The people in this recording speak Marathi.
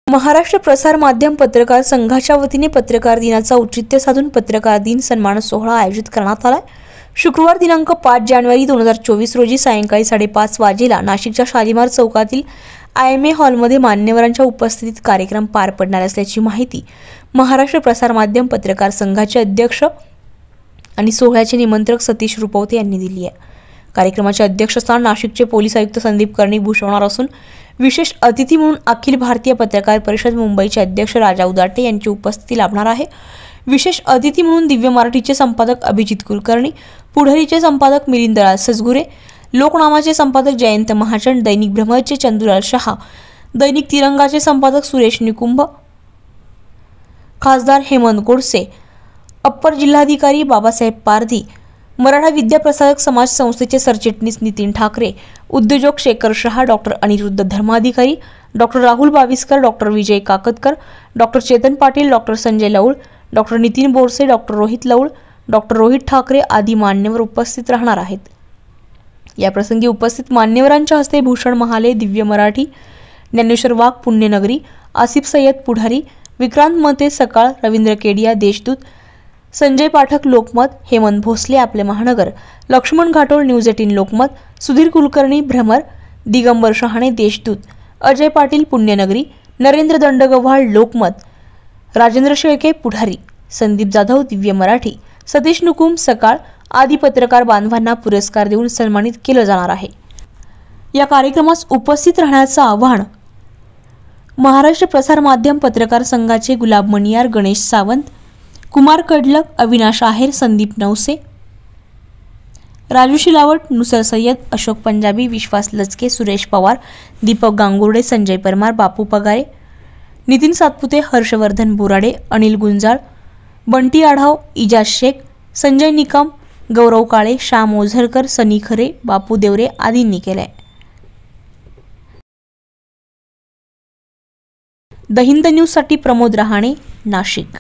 महाराष्ट्र प्रसार माध्यम पत्रकार संघाच्या वतीने पत्रकार दिनाचा औचित्य साधून पत्रकार दिन सन्मान सोहळा आयोजित करण्यात आला। शुक्रवार दिनांक 5 जानेवारी 2024 रोजी सायंकाळी 5:30 वाजेला नाशिकच्या शालिमार चौकातील IMA हॉलमध्ये मान्यवरांच्या उपस्थितीत कार्यक्रम पार पडणार असल्याची माहिती महाराष्ट्र प्रसार माध्यम पत्रकार संघाचे अध्यक्ष आणि सोहळ्याचे निमंत्रक सतीश रुपवते यांनी दिली आहे। कार्यक्रमाचे अध्यक्षस्थान नाशिकचे पोलीस आयुक्त संदीप कर्णी भूषवणार असून विशेष अतिथी म्हणून अखिल भारतीय पत्रकार परिषद मुंबईचे अध्यक्ष राजा उदाटे यांची उपस्थिती लाभणार आहे। विशेष अतिथी म्हणून दिव्य मराठीचे संपादक अभिजित कुलकर्णी, पुढारीचे संपादक मिलिंद सजगुरे, लोकनामाचे संपादक जयंत महाजन, दैनिक भ्रमरचे चंदुलाल शहा, दैनिक तिरंगाचे संपादक सुरेश निकुंभ, खासदार हेमंत गोडसे, अप्पर जिल्हाधिकारी बाबासाहेब पारधी, मराठा विद्या प्रसारक समाज संस्थेचे सरचिटणीस नितीन ठाकरे, उद्योजक Shekhar Shah, doctor Aniruddha Dharmadhikari, doctor Rahul Baviskar, doctor Vijay Kakatkar, doctor Chetan Patil, doctor Sanjay Laul, doctor Nitin Borse, doctor Rohit Laul, doctor Rohit Thackeray आदी मान्यवर उपस्थित राहणार आहेत। या प्रसंगी उपस्थित मान्यवरांच्या हस्ते भूषण महाले दिव्य मराठी, ज्ञानेश्वर वाघ पुण्यनगरी, आसिफ सय्यद पुढारी, विक्रांत मते सकाळ, रवींद्र केडिया देशदूत, संजय पाठक लोकमत, हेमंत भोसले आपले महानगर, लक्ष्मण घाटोळ न्यूज 18 लोकमत, सुधीर कुलकर्णी भ्रमर, दिगंबर शहाणे देशदूत, अजय पाटील पुण्यनगरी, नरेंद्र दंडगव्हाळ लोकमत, राजेंद्र शेळके पुढारी, संदीप जाधव दिव्य मराठी, सतीश नुकुम सकाळ आदी पत्रकार बांधवांना पुरस्कार देऊन सन्मानित केलं जाणार आहे। या कार्यक्रमास उपस्थित राहण्याचं आवाहन महाराष्ट्र प्रसार माध्यम पत्रकार संघाचे गुलाब मणियार, गणेश सावंत, कुमार कडलक, अविनाश आहेर, संदीप नवसे, राजू शिलावट, नुसर सय्यद, अशोक पंजाबी, विश्वास लचके, सुरेश पवार, दीपक गांगुर्डे, संजय परमार, बापू पगारे, नितीन सातपुते, हर्षवर्धन बोराडे, अनिल गुंजाळ, बंटी आढाव, इजाज शेख, संजय निकम, गौरव काळे, श्याम ओझरकर, सनी खरे, बापू देवरे आदींनी केले। द हिंद न्यूज साठी प्रमोद रहाणे, नाशिक।